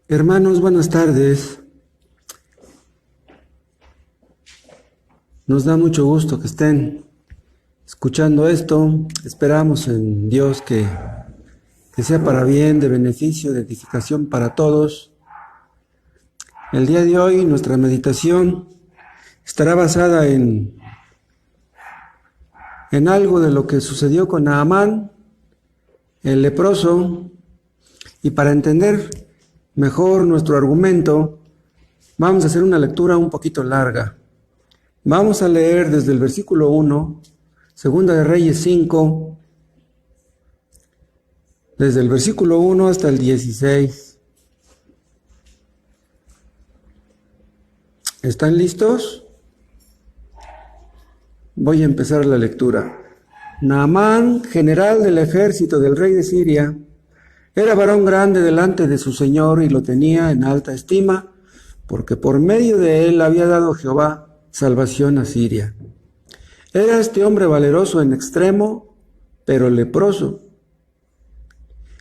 Hermanos, buenas tardes. Nos da mucho gusto que estén escuchando esto. Esperamos en Dios que sea para bien, de beneficio, de edificación para todos. El día de hoy nuestra meditación estará basada en algo de lo que sucedió con Naamán, el leproso, y para entender mejor nuestro argumento, vamos a hacer una lectura un poquito larga. Vamos a leer desde el versículo 1, Segunda de Reyes 5, desde el versículo 1 hasta el 16. ¿Están listos? Voy a empezar la lectura. Naamán, general del ejército del rey de Siria, era varón grande delante de su señor y lo tenía en alta estima, porque por medio de él había dado Jehová salvación a Siria. Era este hombre valeroso en extremo, pero leproso.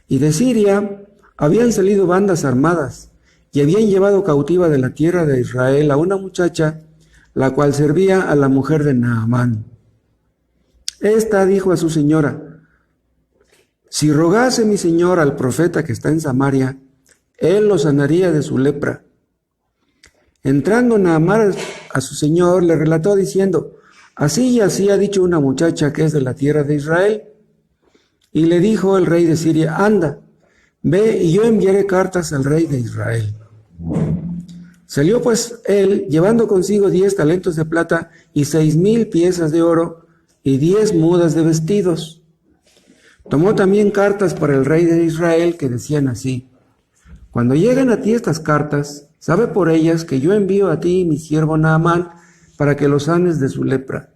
Y de Siria habían salido bandas armadas y habían llevado cautiva de la tierra de Israel a una muchacha, la cual servía a la mujer de Naamán. Esta dijo a su señora: si rogase mi señor al profeta que está en Samaria, él lo sanaría de su lepra. Entrando Naamán a su señor, le relató diciendo: así y así ha dicho una muchacha que es de la tierra de Israel. Y le dijo el rey de Siria: anda, ve y yo enviaré cartas al rey de Israel. Salió pues él, llevando consigo 10 talentos de plata y 6,000 piezas de oro y 10 mudas de vestidos. Tomó también cartas para el rey de Israel que decían así: cuando lleguen a ti estas cartas, sabe por ellas que yo envío a ti mi siervo Naamán para que lo sanes de su lepra.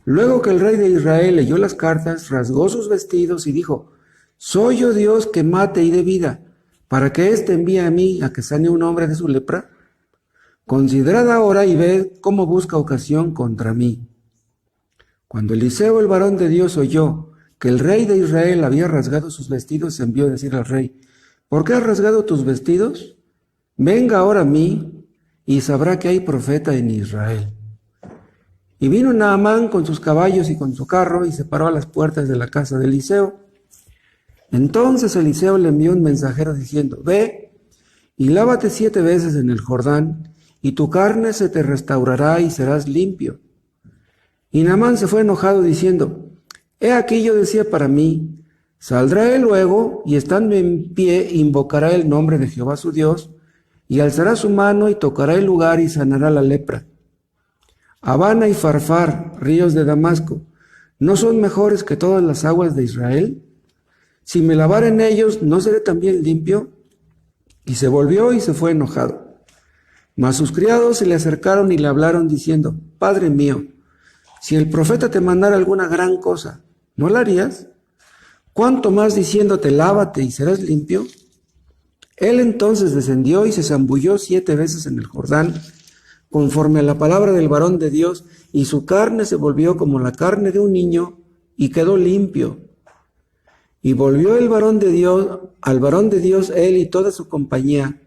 Luego que el rey de Israel leyó las cartas, rasgó sus vestidos y dijo: ¿soy yo Dios que mate y dé vida, para que éste envíe a mí a que sane un hombre de su lepra? Considerad ahora y ved cómo busca ocasión contra mí. Cuando Eliseo, el varón de Dios, oyó que el rey de Israel había rasgado sus vestidos, envió a decir al rey: ¿por qué has rasgado tus vestidos? Venga ahora a mí y sabrá que hay profeta en Israel. Y vino Naamán con sus caballos y con su carro y se paró a las puertas de la casa de Eliseo. Entonces Eliseo le envió un mensajero diciendo: ve y lávate 7 veces en el Jordán, y tu carne se te restaurará y serás limpio. Y Naamán se fue enojado diciendo: he aquí yo decía para mí: saldrá él luego y estando en pie invocará el nombre de Jehová su Dios, y alzará su mano y tocará el lugar y sanará la lepra. Habana y Farfar, ríos de Damasco, ¿no son mejores que todas las aguas de Israel? Si me lavare en ellos, ¿no seré también limpio? Y se volvió y se fue enojado. Mas sus criados se le acercaron y le hablaron diciendo: Padre mío, si el profeta te mandara alguna gran cosa, ¿no la harías? ¿Cuánto más diciéndote: lávate y serás limpio? Él entonces descendió y se zambulló 7 veces en el Jordán, conforme a la palabra del varón de Dios, y su carne se volvió como la carne de un niño, y quedó limpio. Y volvió el varón de Dios, al varón de Dios, él y toda su compañía,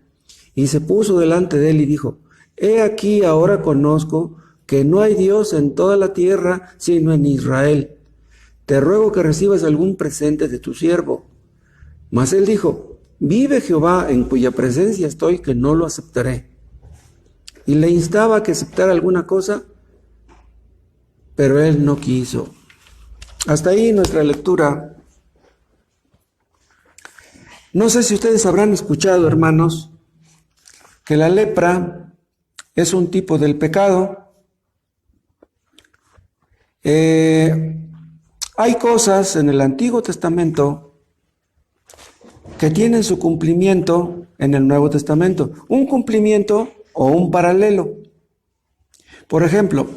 y se puso delante de él y dijo: he aquí ahora conozco que no hay Dios en toda la tierra sino en Israel. Te ruego que recibas algún presente de tu siervo. Mas él dijo: vive Jehová, en cuya presencia estoy, que no lo aceptaré. Y le instaba a que aceptara alguna cosa, pero él no quiso. Hasta ahí nuestra lectura. No sé si ustedes habrán escuchado, hermanos, que la lepra es un tipo del pecado. Hay cosas en el Antiguo Testamento que tienen su cumplimiento en el Nuevo Testamento. Un cumplimiento o un paralelo. Por ejemplo,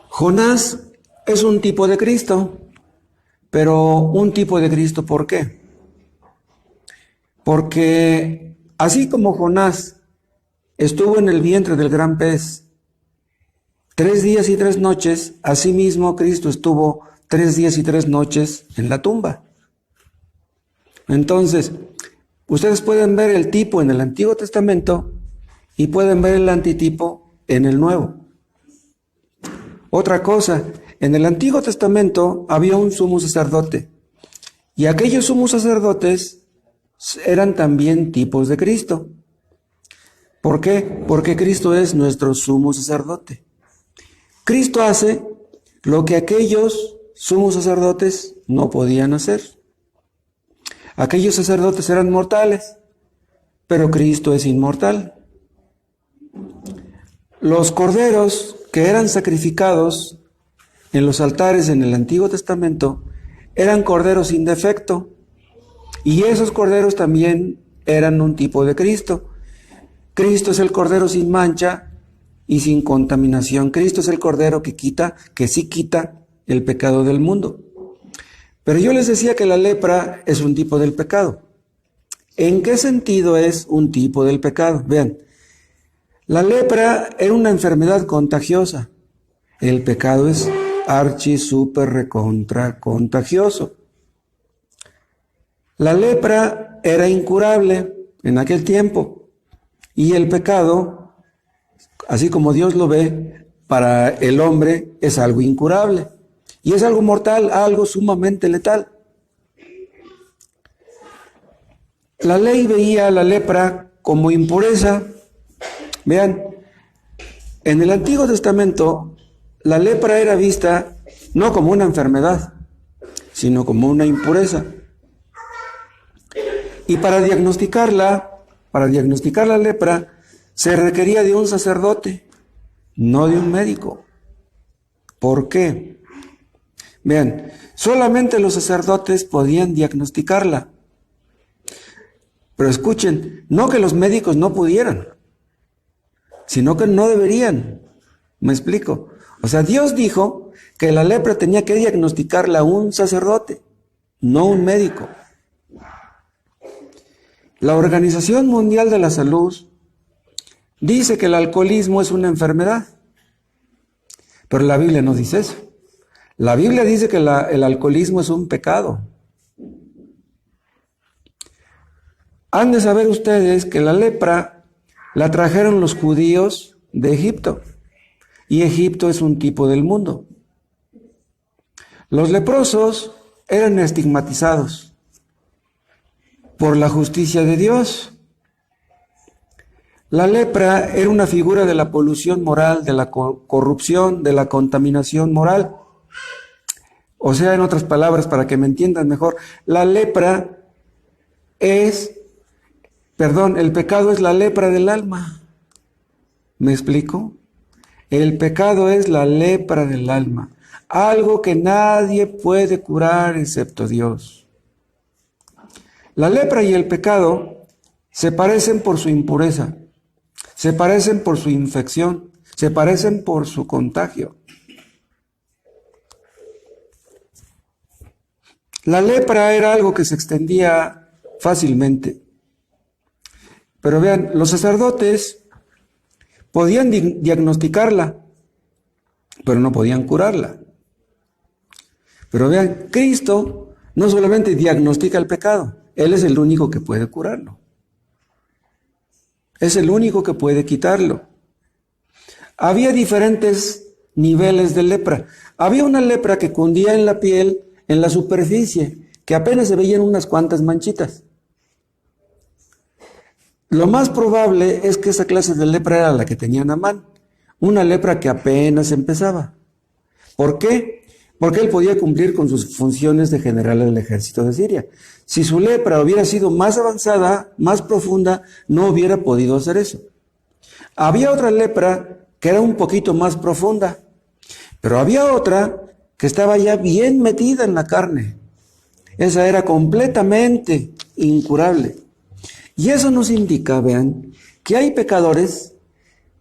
Jonás es un tipo de Cristo, pero un tipo de Cristo, ¿por qué? Porque así como Jonás estuvo en el vientre del gran pez 3 días y 3 noches, asimismo Cristo estuvo 3 días y 3 noches en la tumba. Entonces, Ustedes pueden ver el tipo en el Antiguo Testamento y pueden ver el antitipo en el Nuevo. Otra cosa, en el Antiguo Testamento había un sumo sacerdote y aquellos sumos sacerdotes eran también tipos de Cristo. ¿Por qué? Porque Cristo es nuestro sumo sacerdote. Cristo hace lo que aquellos sumos sacerdotes no podían hacer. Aquellos sacerdotes eran mortales, pero Cristo es inmortal. Los corderos que eran sacrificados en los altares en el Antiguo Testamento eran corderos sin defecto, y esos corderos también eran un tipo de Cristo. Cristo es el cordero sin mancha y sin contaminación. Cristo es el cordero que sí quita el pecado del mundo. Pero yo les decía que la lepra es un tipo del pecado. ¿En qué sentido es un tipo del pecado? Vean, la lepra era una enfermedad contagiosa. El pecado es súper recontra contagioso. La lepra era incurable en aquel tiempo y el pecado, así como Dios lo ve, para el hombre es algo incurable y es algo mortal, algo sumamente letal. La ley veía la lepra como impureza. Vean, en el Antiguo Testamento la lepra era vista no como una enfermedad, sino como una impureza. Y para diagnosticar la lepra, se requería de un sacerdote, no de un médico. ¿Por qué? Vean, solamente los sacerdotes podían diagnosticarla. Pero escuchen, no que los médicos no pudieran, sino que no deberían. ¿Me explico? O sea, Dios dijo que la lepra tenía que diagnosticarla un sacerdote, no un médico. La Organización Mundial de la Salud dice que el alcoholismo es una enfermedad, pero la Biblia no dice eso. La Biblia dice que el alcoholismo es un pecado. Han de saber ustedes que la lepra la trajeron los judíos de Egipto, y Egipto es un tipo del mundo. Los leprosos eran estigmatizados por la justicia de Dios. La lepra era una figura de la polución moral, de la corrupción, de la contaminación moral. O sea, en otras palabras, para que me entiendan mejor, el pecado es la lepra del alma. ¿Me explico? El pecado es la lepra del alma, algo que nadie puede curar excepto Dios. La lepra y el pecado se parecen por su impureza, se parecen por su infección, se parecen por su contagio. La lepra era algo que se extendía fácilmente. Pero vean, los sacerdotes podían diagnosticarla, pero no podían curarla. Pero vean, Cristo no solamente diagnostica el pecado, Él es el único que puede curarlo. Es el único que puede quitarlo. Había diferentes niveles de lepra. Había una lepra que cundía en la piel, en la superficie, que apenas se veían unas cuantas manchitas. Lo más probable es que esa clase de lepra era la que tenía Naamán, una lepra que apenas empezaba. ¿Por qué? Porque él podía cumplir con sus funciones de general del ejército de Siria. Si su lepra hubiera sido más avanzada, más profunda, no hubiera podido hacer eso. Había otra lepra que era un poquito más profunda, pero había otra que estaba ya bien metida en la carne. Esa era completamente incurable. Y eso nos indica, vean, que hay pecadores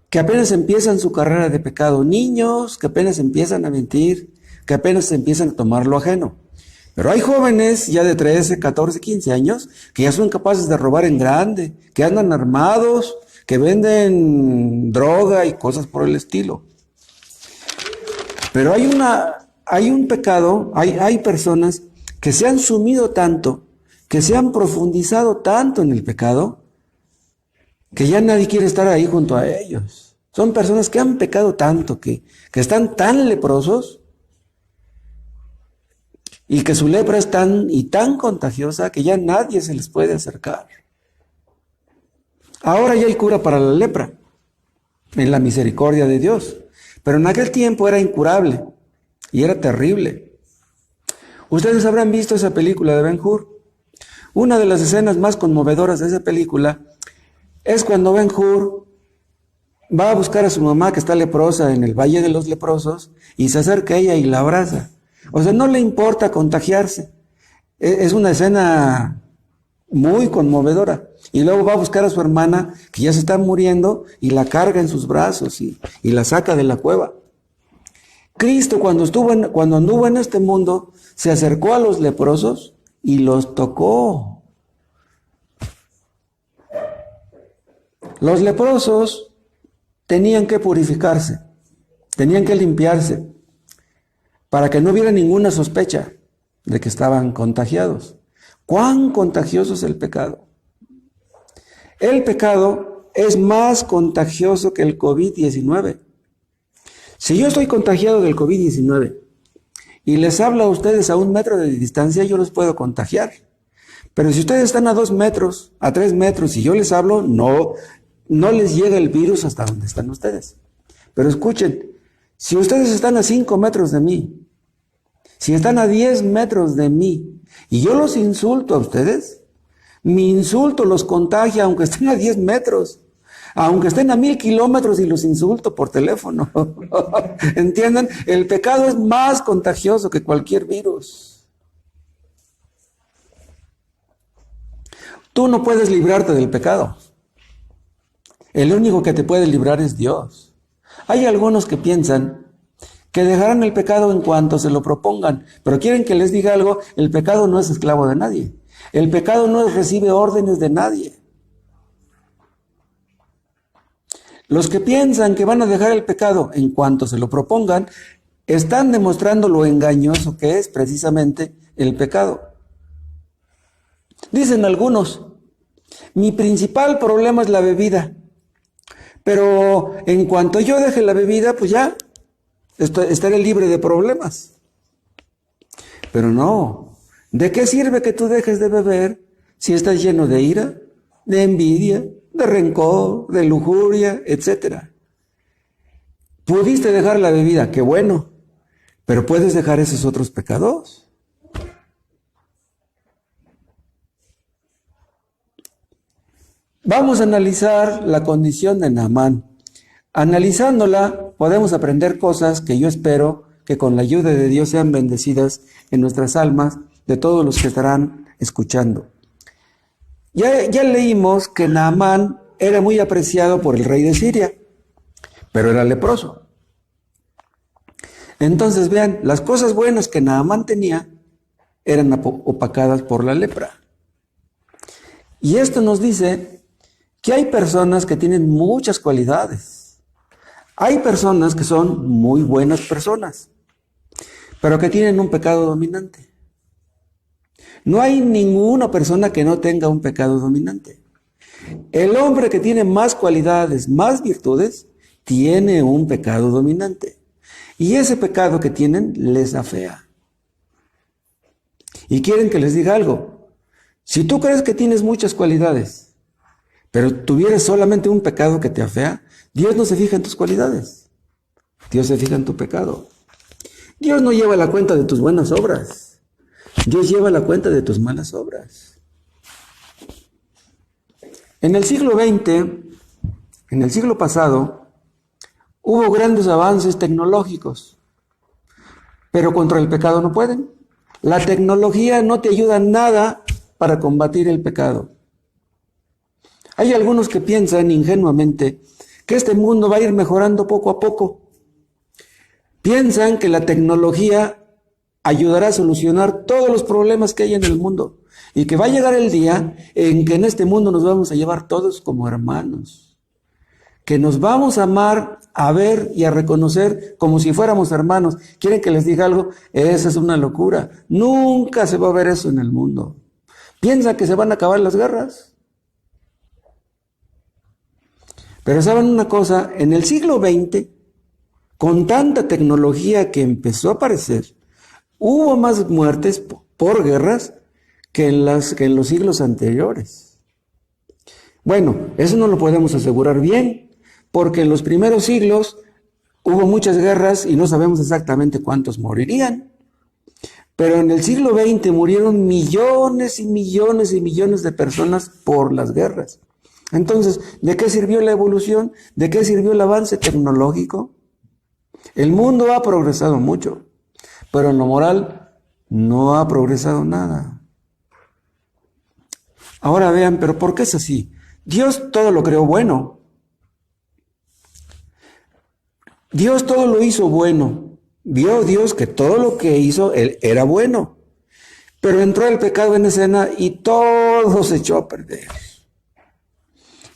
que apenas empiezan su carrera de pecado, niños que apenas empiezan a mentir, que apenas empiezan a tomar lo ajeno. Pero hay jóvenes ya de 13, 14, 15 años que ya son capaces de robar en grande, que andan armados, que venden droga y cosas por el estilo. Pero hay un pecado, hay personas que se han sumido tanto que se han profundizado tanto en el pecado que ya nadie quiere estar ahí junto a ellos. Son personas que han pecado tanto, que están tan leprosos y que su lepra es tan contagiosa que ya nadie se les puede acercar. Ahora ya hay cura para la lepra, en la misericordia de Dios. Pero en aquel tiempo era incurable y era terrible. Ustedes habrán visto esa película de Ben-Hur. Una de las escenas más conmovedoras de esa película es cuando Ben-Hur va a buscar a su mamá que está leprosa en el Valle de los Leprosos y se acerca a ella y la abraza. O sea, no le importa contagiarse. Es una escena muy conmovedora. Y luego va a buscar a su hermana que ya se está muriendo y la carga en sus brazos y la saca de la cueva. Cristo cuando anduvo en este mundo se acercó a los leprosos y los tocó. Los leprosos tenían que purificarse, tenían que limpiarse para que no hubiera ninguna sospecha de que estaban contagiados. ¿Cuán contagioso es el pecado? El pecado es más contagioso que el COVID-19. Si yo estoy contagiado del COVID-19 y les hablo a ustedes a 1 metro de distancia, yo los puedo contagiar. Pero si ustedes están a 2 metros, a 3 metros y yo les hablo, no les llega el virus hasta donde están ustedes. Pero escuchen, si ustedes están a 5 metros de mí, si están a 10 metros de mí y yo los insulto a ustedes, mi insulto los contagia aunque estén a 10 metros. Aunque estén a 1000 kilómetros y los insulto por teléfono. ¿Entienden? El pecado es más contagioso que cualquier virus. Tú no puedes librarte del pecado. El único que te puede librar es Dios. Hay algunos que piensan que dejarán el pecado en cuanto se lo propongan, pero quieren que les diga algo, el pecado no es esclavo de nadie. El pecado no recibe órdenes de nadie. Los que piensan que van a dejar el pecado en cuanto se lo propongan, están demostrando lo engañoso que es precisamente el pecado. Dicen algunos, mi principal problema es la bebida, pero en cuanto yo deje la bebida, pues ya estaré libre de problemas. Pero no, ¿de qué sirve que tú dejes de beber si estás lleno de ira, de envidia, de rencor, de lujuria, etc.? Pudiste dejar la bebida, qué bueno, pero puedes dejar esos otros pecados. Vamos a analizar la condición de Naamán. Analizándola, podemos aprender cosas que yo espero que con la ayuda de Dios sean bendecidas en nuestras almas de todos los que estarán escuchando. Ya leímos que Naamán era muy apreciado por el rey de Siria, pero era leproso. Entonces vean, las cosas buenas que Naamán tenía eran opacadas por la lepra. Y esto nos dice que hay personas que tienen muchas cualidades. Hay personas que son muy buenas personas, pero que tienen un pecado dominante. No hay ninguna persona que no tenga un pecado dominante. El hombre que tiene más cualidades, más virtudes, tiene un pecado dominante. Y ese pecado que tienen les afea. Y quieren que les diga algo. Si tú crees que tienes muchas cualidades, pero tuvieras solamente un pecado que te afea, Dios no se fija en tus cualidades. Dios se fija en tu pecado. Dios no lleva la cuenta de tus buenas obras. Dios lleva la cuenta de tus malas obras. En el siglo XX, en el siglo pasado, hubo grandes avances tecnológicos, pero contra el pecado no pueden. La tecnología no te ayuda nada para combatir el pecado. Hay algunos que piensan ingenuamente que este mundo va a ir mejorando poco a poco. Piensan que la tecnología ayudará a solucionar todos los problemas que hay en el mundo y que va a llegar el día en que en este mundo nos vamos a llevar todos como hermanos, que nos vamos a amar, a ver y a reconocer como si fuéramos hermanos. ¿Quieren que les diga algo? Esa es una locura. Nunca se va a ver eso en el mundo. piensa que se van a acabar las guerras. Pero ¿saben una cosa? En el siglo XX, con tanta tecnología que empezó a aparecer, hubo más muertes por guerras que en los siglos anteriores. Bueno, eso no lo podemos asegurar bien, porque en los primeros siglos hubo muchas guerras y no sabemos exactamente cuántos morirían. Pero en el siglo XX murieron millones y millones y millones de personas por las guerras. Entonces, ¿de qué sirvió la evolución? ¿De qué sirvió el avance tecnológico? El mundo ha progresado mucho, pero en lo moral no ha progresado nada. Ahora vean, ¿pero por qué es así? Dios todo lo creó bueno. Dios todo lo hizo bueno. Vio Dios que todo lo que hizo él era bueno. Pero entró el pecado en escena y todo se echó a perder.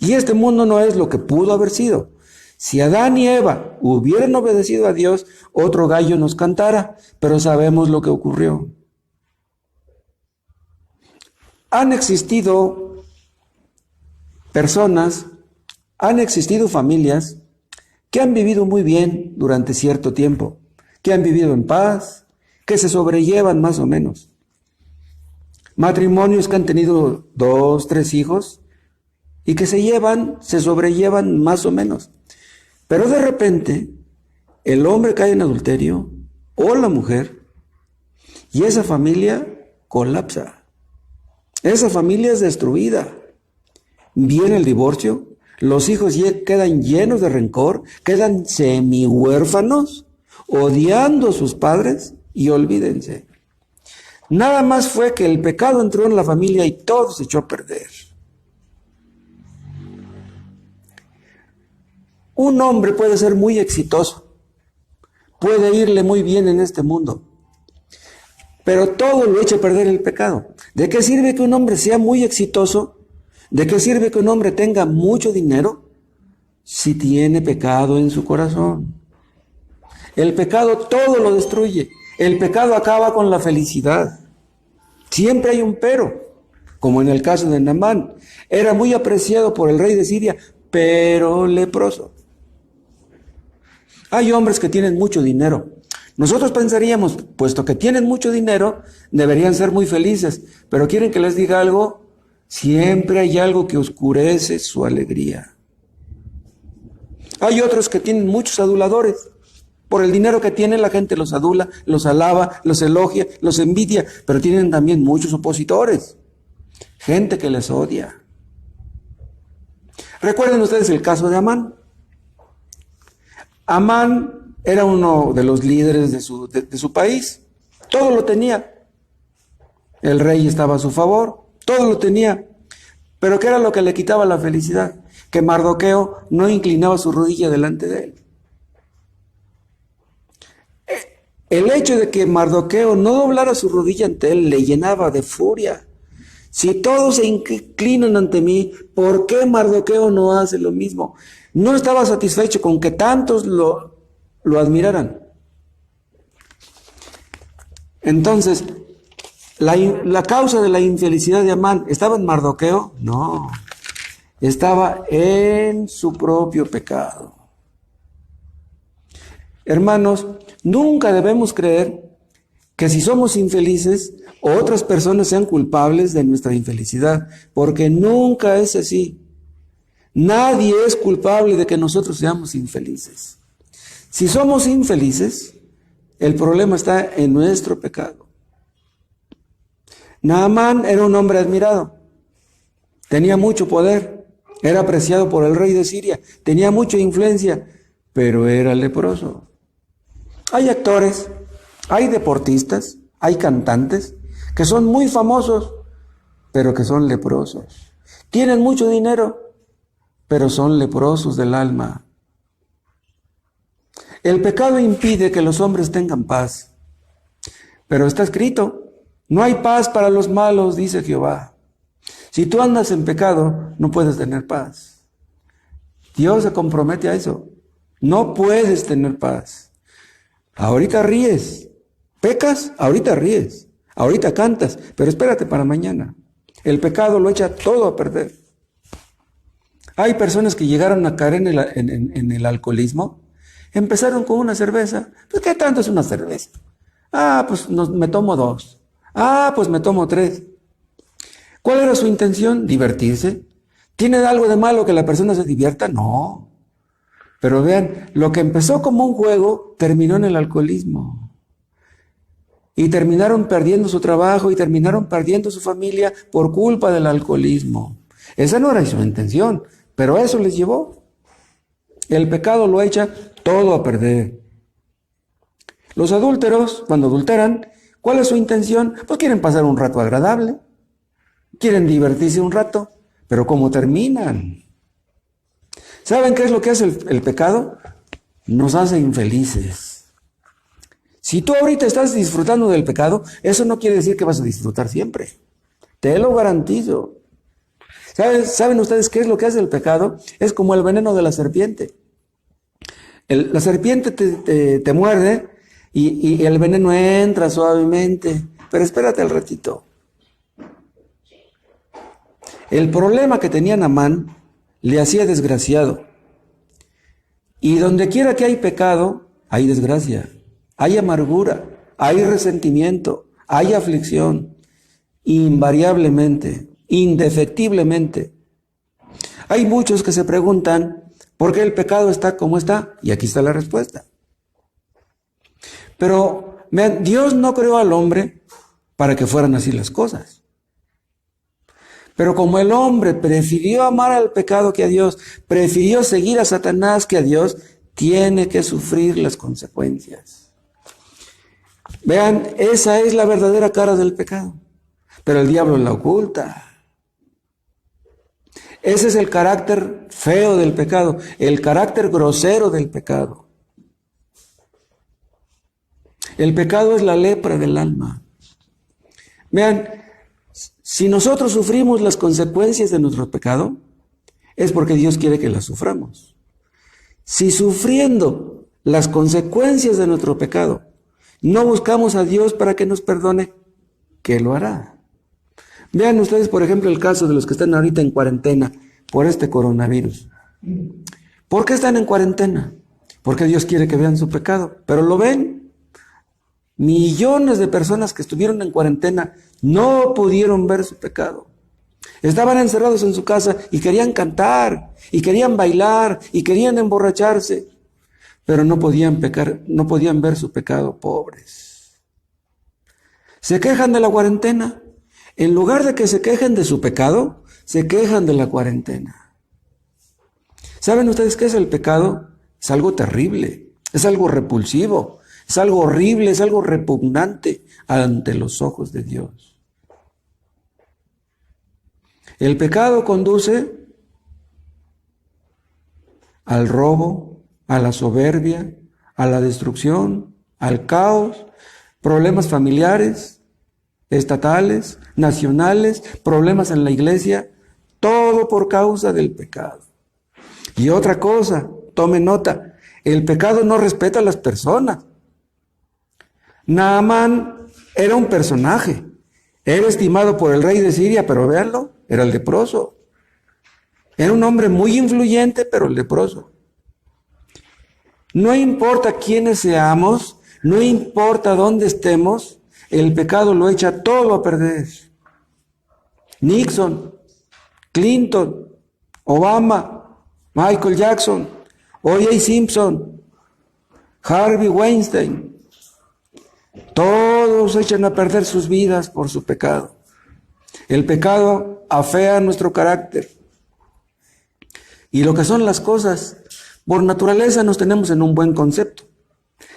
Y este mundo no es lo que pudo haber sido. Si Adán y Eva hubieran obedecido a Dios, otro gallo nos cantara, pero sabemos lo que ocurrió. Han existido personas, han existido familias que han vivido muy bien durante cierto tiempo, que han vivido en paz, que se sobrellevan más o menos. Matrimonios que han tenido 2, 3 hijos y que se sobrellevan más o menos. Pero de repente, el hombre cae en adulterio o la mujer y esa familia colapsa. Esa familia es destruida. Viene el divorcio, los hijos quedan llenos de rencor, quedan semi-huérfanos, odiando a sus padres y olvídense. Nada más fue que el pecado entró en la familia y todo se echó a perder. Un hombre puede ser muy exitoso, puede irle muy bien en este mundo, pero todo lo echa a perder el pecado. ¿De qué sirve que un hombre sea muy exitoso? ¿De qué sirve que un hombre tenga mucho dinero si tiene pecado en su corazón? El pecado todo lo destruye. El pecado acaba con la felicidad. Siempre hay un pero, como en el caso de Naamán. Era muy apreciado por el rey de Siria, pero leproso. Hay hombres que tienen mucho dinero. Nosotros pensaríamos, puesto que tienen mucho dinero, deberían ser muy felices. Pero ¿quieren que les diga algo? Siempre hay algo que oscurece su alegría. Hay otros que tienen muchos aduladores. Por el dinero que tienen, la gente los adula, los alaba, los elogia, los envidia, pero tienen también muchos opositores. Gente que les odia. Recuerden ustedes el caso de Amán. Amán era uno de los líderes de su país. Todo lo tenía. El rey estaba a su favor. Todo lo tenía. Pero ¿qué era lo que le quitaba la felicidad? Que Mardoqueo no inclinaba su rodilla delante de él. El hecho de que Mardoqueo no doblara su rodilla ante él le llenaba de furia. Si todos se inclinan ante mí, ¿por qué Mardoqueo no hace lo mismo? No estaba satisfecho con que tantos lo admiraran. Entonces, la causa de la infelicidad de Amán, ¿estaba en Mardoqueo? No, estaba en su propio pecado. Hermanos, nunca debemos creer que si somos infelices, otras personas sean culpables de nuestra infelicidad, porque nunca es así. Nadie es culpable de que nosotros seamos infelices. Si somos infelices, el problema está en nuestro pecado. Naamán era un hombre admirado, tenía mucho poder, era apreciado por el rey de Siria, tenía mucha influencia, pero era leproso. Hay actores, hay deportistas, hay cantantes que son muy famosos, pero que son leprosos. Tienen mucho dinero, pero son leprosos del alma. El pecado impide que los hombres tengan paz. Pero está escrito, no hay paz para los malos, dice Jehová. Si tú andas en pecado, no puedes tener paz. Dios se compromete a eso. No puedes tener paz. Ahorita ríes. Pecas, ahorita ríes. Ahorita cantas, pero espérate para mañana. El pecado lo echa todo a perder. Hay personas que llegaron a caer en el alcoholismo. Empezaron con una cerveza. Pues, ¿qué tanto es una cerveza? Pues me tomo 2. Pues me tomo 3. ¿Cuál era su intención? Divertirse. ¿Tiene algo de malo que la persona se divierta? No. Pero vean, lo que empezó como un juego terminó en el alcoholismo. Y terminaron perdiendo su trabajo y terminaron perdiendo su familia por culpa del alcoholismo. Esa no era su intención, pero eso les llevó. El pecado lo echa todo a perder. Los adúlteros, cuando adulteran, ¿cuál es su intención? Pues quieren pasar un rato agradable, quieren divertirse un rato, pero ¿cómo terminan? ¿Saben qué es lo que hace el pecado? Nos hace infelices. Si tú ahorita estás disfrutando del pecado, eso no quiere decir que vas a disfrutar siempre. Te lo garantizo. ¿Saben ustedes qué es lo que hace el pecado? Es como el veneno de la serpiente. La serpiente te muerde y el veneno entra suavemente. Pero espérate al ratito. El problema que tenía Naamán le hacía desgraciado. Y donde quiera que hay pecado, hay desgracia, hay amargura, hay resentimiento, hay aflicción. Invariablemente, indefectiblemente. Hay muchos que se preguntan por qué el pecado está como está, y aquí está la respuesta. Pero vean, Dios no creó al hombre para que fueran así las cosas. Pero como el hombre prefirió amar al pecado que a Dios, prefirió seguir a Satanás que a Dios, tiene que sufrir las consecuencias. Vean, esa es la verdadera cara del pecado. Pero el diablo la oculta. Ese es el carácter feo del pecado, el carácter grosero del pecado. El pecado es la lepra del alma. Vean, si nosotros sufrimos las consecuencias de nuestro pecado, es porque Dios quiere que las suframos. Si sufriendo las consecuencias de nuestro pecado, no buscamos a Dios para que nos perdone, ¿qué lo hará? Vean ustedes, por ejemplo, el caso de los que están ahorita en cuarentena por este coronavirus. ¿Por qué están en cuarentena? Porque Dios quiere que vean su pecado. ¿Pero lo ven? Millones de personas que estuvieron en cuarentena no pudieron ver su pecado. Estaban encerrados en su casa y querían cantar, y querían bailar, y querían emborracharse. Pero no podían pecar, no podían ver su pecado, pobres. Se quejan de la cuarentena. En lugar de que se quejen de su pecado, se quejan de la cuarentena. ¿Saben ustedes qué es el pecado? Es algo terrible, es algo repulsivo, es algo horrible, es algo repugnante ante los ojos de Dios. El pecado conduce al robo, a la soberbia, a la destrucción, al caos, problemas familiares, estatales, nacionales, problemas en la iglesia, todo por causa del pecado. Y otra cosa, tome nota, el pecado no respeta a las personas. Naamán era un personaje, era estimado por el rey de Siria, pero véanlo, era el leproso. Era un hombre muy influyente, pero leproso. No importa quiénes seamos, no importa dónde estemos, el pecado lo echa todo a perder. Nixon, Clinton, Obama, Michael Jackson, O.J. Simpson, Harvey Weinstein, todos echan a perder sus vidas por su pecado. El pecado afea nuestro carácter. Y lo que son las cosas, por naturaleza nos tenemos en un buen concepto.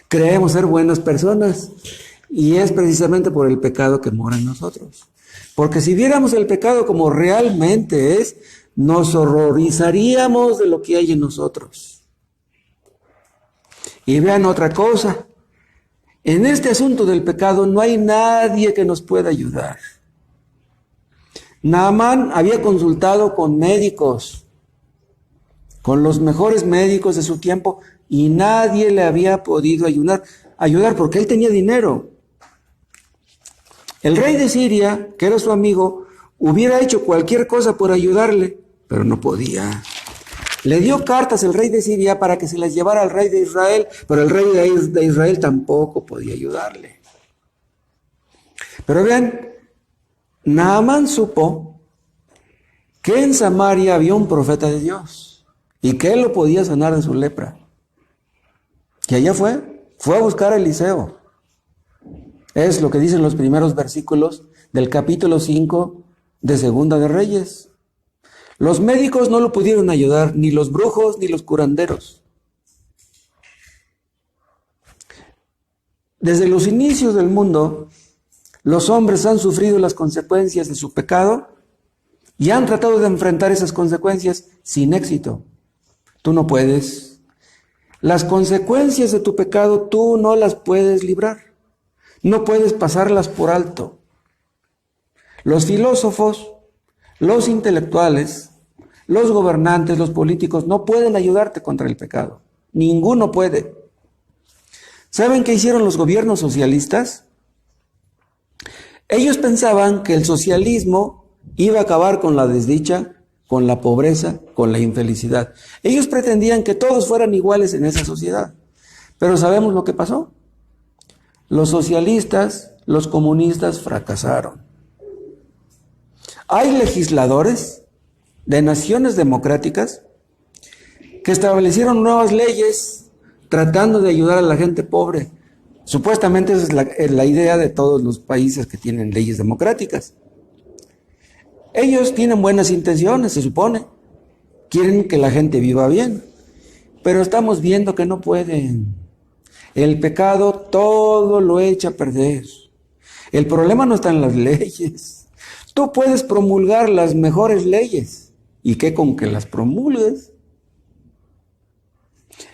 Creemos ser buenas personas. Y es precisamente por el pecado que mora en nosotros. Porque si viéramos el pecado como realmente es, nos horrorizaríamos de lo que hay en nosotros. Y vean otra cosa. En este asunto del pecado no hay nadie que nos pueda ayudar. Naamán había consultado con médicos, con los mejores médicos de su tiempo, y nadie le había podido ayudar porque él tenía dinero. El rey de Siria, que era su amigo, hubiera hecho cualquier cosa por ayudarle, pero no podía. Le dio cartas el rey de Siria para que se las llevara al rey de Israel, pero el rey de Israel tampoco podía ayudarle. Pero vean, Naamán supo que en Samaria había un profeta de Dios y que él lo podía sanar de su lepra. Y allá fue a buscar a Eliseo. Es lo que dicen los primeros versículos del capítulo 5 de Segunda de Reyes. Los médicos no lo pudieron ayudar, ni los brujos, ni los curanderos. Desde los inicios del mundo, los hombres han sufrido las consecuencias de su pecado y han tratado de enfrentar esas consecuencias sin éxito. Tú no puedes. Las consecuencias de tu pecado tú no las puedes librar. No puedes pasarlas por alto. Los filósofos, los intelectuales, los gobernantes, los políticos no pueden ayudarte contra el pecado. Ninguno puede. ¿Saben qué hicieron los gobiernos socialistas? Ellos pensaban que el socialismo iba a acabar con la desdicha, con la pobreza, con la infelicidad. Ellos pretendían que todos fueran iguales en esa sociedad. Pero ¿sabemos lo que pasó? Los socialistas, los comunistas fracasaron. Hay legisladores de naciones democráticas que establecieron nuevas leyes tratando de ayudar a la gente pobre. Supuestamente esa es la idea de todos los países que tienen leyes democráticas. Ellos tienen buenas intenciones, se supone. Quieren que la gente viva bien. Pero estamos viendo que no pueden. El pecado todo lo echa a perder. El problema no está en las leyes. Tú puedes promulgar las mejores leyes. ¿Y qué con que las promulgues?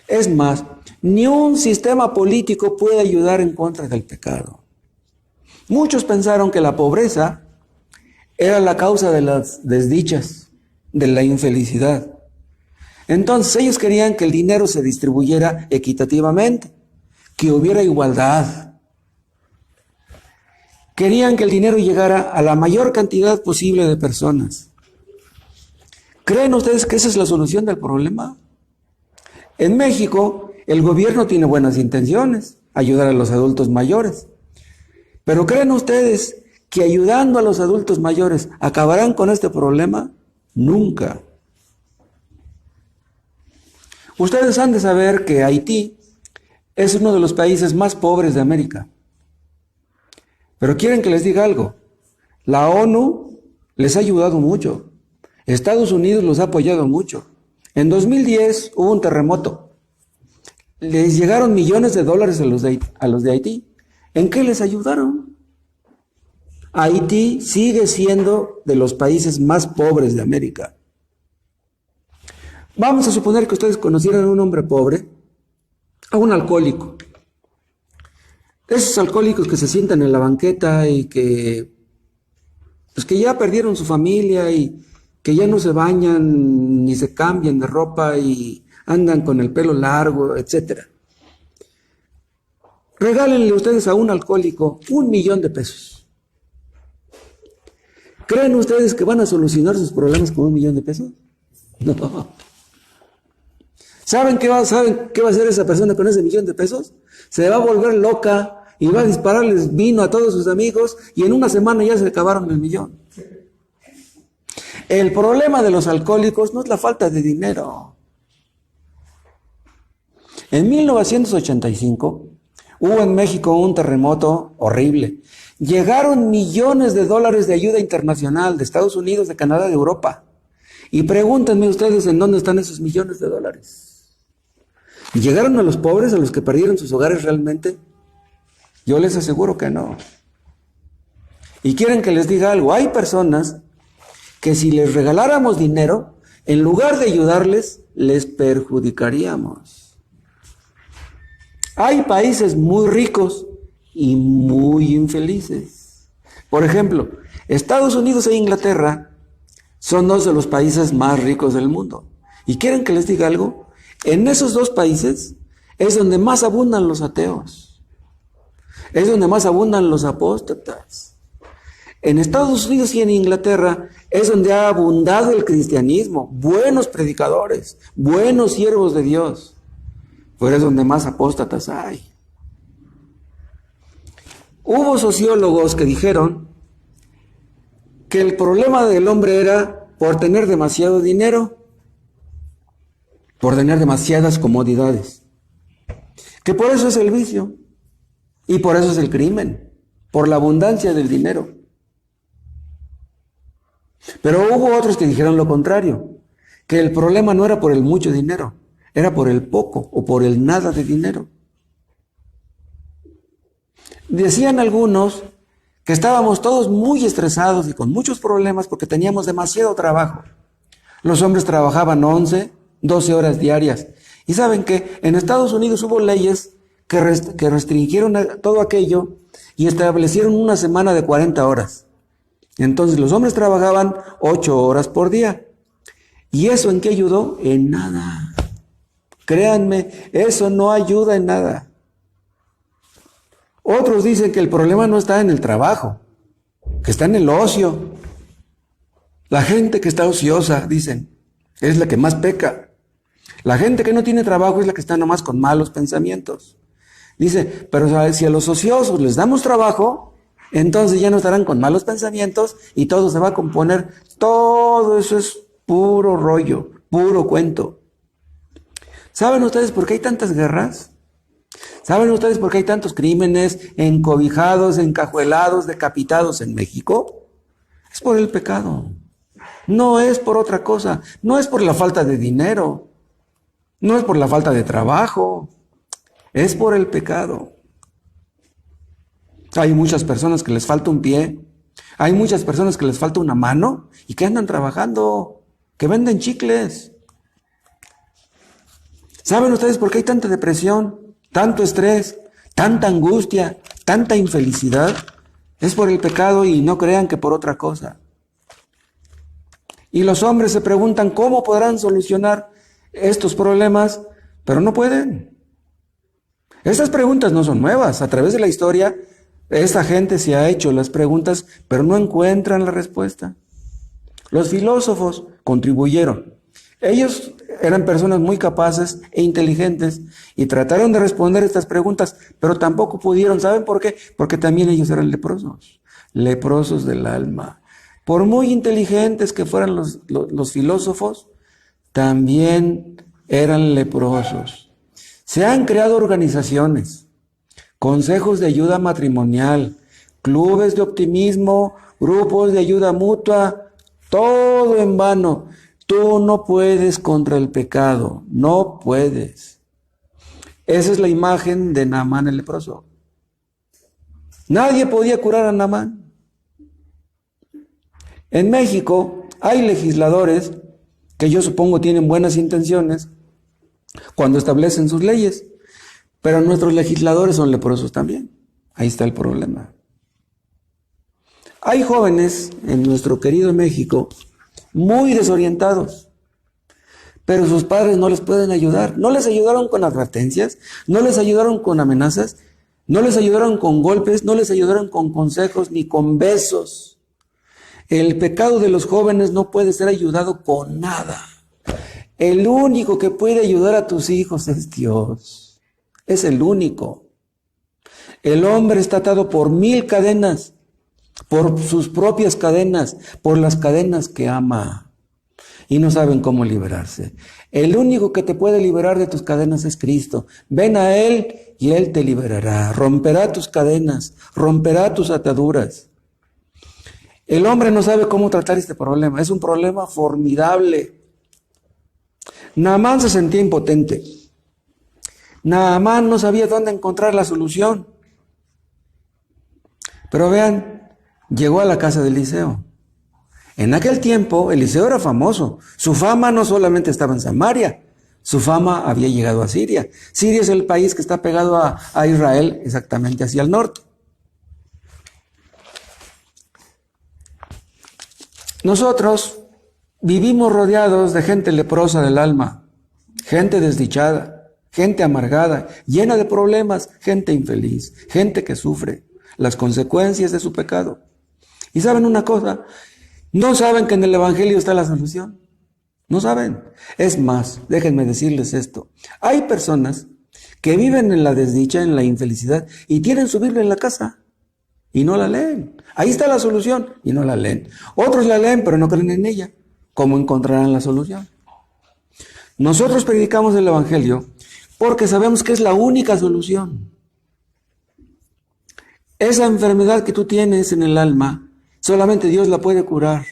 Es más, ni un sistema político puede ayudar en contra del pecado. Muchos pensaron que la pobreza era la causa de las desdichas, de la infelicidad. Entonces ellos querían que el dinero se distribuyera equitativamente, que hubiera igualdad. Querían que el dinero llegara a la mayor cantidad posible de personas. ¿Creen ustedes que esa es la solución del problema? En México, el gobierno tiene buenas intenciones, ayudar a los adultos mayores. Pero ¿creen ustedes que ayudando a los adultos mayores acabarán con este problema? Nunca. Ustedes han de saber que Haití es uno de los países más pobres de América. Pero quieren que les diga algo. La ONU les ha ayudado mucho. Estados Unidos los ha apoyado mucho. En 2010 hubo un terremoto. Les llegaron millones de dólares a los de Haití. ¿En qué les ayudaron? Haití sigue siendo de los países más pobres de América. Vamos a suponer que ustedes conocieran a un hombre pobre, a un alcohólico. Esos alcohólicos que se sientan en la banqueta y que ya perdieron su familia y que ya no se bañan ni se cambian de ropa y andan con el pelo largo, etc. Regálenle ustedes a un alcohólico 1 millón de pesos. ¿Creen ustedes que van a solucionar sus problemas con 1 millón de pesos? No. ¿Saben qué va a hacer esa persona con ese 1 millón de pesos? Se va a volver loca y va a dispararles vino a todos sus amigos y en una semana ya se acabaron el 1 millón. El problema de los alcohólicos no es la falta de dinero. En 1985 hubo en México un terremoto horrible. Llegaron millones de dólares de ayuda internacional de Estados Unidos, de Canadá, de Europa. Y pregúntenme ustedes en dónde están esos millones de dólares. ¿Llegaron a los pobres, a los que perdieron sus hogares realmente? Yo les aseguro que no. Y quieren que les diga algo. Hay personas que si les regaláramos dinero, en lugar de ayudarles, les perjudicaríamos. Hay países muy ricos y muy infelices. Por ejemplo, Estados Unidos e Inglaterra son 2 de los países más ricos del mundo. ¿Y quieren que les diga algo? En esos 2 países es donde más abundan los ateos. Es donde más abundan los apóstatas. en Estados Unidos y en Inglaterra es donde ha abundado el cristianismo, buenos predicadores, buenos siervos de Dios, pero es donde más apóstatas hay. Hubo sociólogos que dijeron que el problema del hombre era por tener demasiado dinero, por tener demasiadas comodidades, que por eso es el vicio y por eso es el crimen, por la abundancia del dinero. Pero hubo otros que dijeron lo contrario, que el problema no era por el mucho dinero, era por el poco o por el nada de dinero. Decían algunos que estábamos todos muy estresados y con muchos problemas porque teníamos demasiado trabajo. Los hombres trabajaban 11, 12 horas diarias. Y saben que en Estados Unidos hubo leyes que restringieron todo aquello y establecieron una semana de 40 horas. Entonces los hombres trabajaban 8 horas por día. ¿Y eso en qué ayudó? En nada. Créanme, eso no ayuda en nada. Otros dicen que el problema no está en el trabajo, que está en el ocio. La gente que está ociosa, dicen, es la que más peca. La gente que no tiene trabajo es la que está nomás con malos pensamientos. Dice, pero si a los ociosos les damos trabajo, entonces ya no estarán con malos pensamientos y todo se va a componer. Todo eso es puro rollo, puro cuento. ¿Saben ustedes por qué hay tantas guerras? ¿Saben ustedes por qué hay tantos crímenes encobijados, encajuelados, decapitados en México? Es por el pecado. No es por otra cosa. No es por la falta de dinero. No es por la falta de trabajo. Es por el pecado. Hay muchas personas que les falta un pie. Hay muchas personas que les falta una mano y que andan trabajando, que venden chicles. ¿Saben ustedes por qué hay tanta depresión, tanto estrés, tanta angustia, tanta infelicidad? Es por el pecado y no crean que por otra cosa. Y los hombres se preguntan cómo podrán solucionar estos problemas, pero no pueden. Estas preguntas no son nuevas. A través de la historia, esta gente se ha hecho las preguntas, pero no encuentran la respuesta. Los filósofos contribuyeron. Ellos eran personas muy capaces e inteligentes y trataron de responder estas preguntas, pero tampoco pudieron. ¿Saben por qué? Porque también ellos eran leprosos, leprosos del alma. Por muy inteligentes que fueran los filósofos, también eran leprosos. Se han creado organizaciones, consejos de ayuda matrimonial, clubes de optimismo, grupos de ayuda mutua, todo en vano. Tú no puedes contra el pecado, no puedes. Esa es la imagen de Naamán el leproso. Nadie podía curar a Naamán. En México hay legisladores que yo supongo tienen buenas intenciones cuando establecen sus leyes, pero nuestros legisladores son leprosos también. Ahí está el problema. Hay jóvenes en nuestro querido México muy desorientados, pero sus padres no les pueden ayudar. No les ayudaron con advertencias, no les ayudaron con amenazas, no les ayudaron con golpes, no les ayudaron con consejos ni con besos. El pecado de los jóvenes no puede ser ayudado con nada. El único que puede ayudar a tus hijos es Dios. Es el único. El hombre está atado por 1000 cadenas, por sus propias cadenas, por las cadenas que ama. Y no saben cómo liberarse. El único que te puede liberar de tus cadenas es Cristo. Ven a Él y Él te liberará. Romperá tus cadenas, romperá tus ataduras. El hombre no sabe cómo tratar este problema. Es un problema formidable. Naamán se sentía impotente. Naamán no sabía dónde encontrar la solución. Pero vean, llegó a la casa de Eliseo. En aquel tiempo, Eliseo era famoso. Su fama no solamente estaba en Samaria, su fama había llegado a Siria. Siria es el país que está pegado a Israel, exactamente hacia el norte. Nosotros vivimos rodeados de gente leprosa del alma, gente desdichada, gente amargada, llena de problemas, gente infeliz, gente que sufre las consecuencias de su pecado. Y saben una cosa, no saben que en el Evangelio está la solución. No saben. Es más, déjenme decirles esto. Hay personas que viven en la desdicha, en la infelicidad, y tienen su Biblia en la casa y no la leen. Ahí está la solución y no la leen. Otros la leen pero no creen en ella. ¿Cómo encontrarán la solución? Nosotros predicamos el Evangelio porque sabemos que es la única solución. Esa enfermedad que tú tienes en el alma, solamente Dios la puede curar.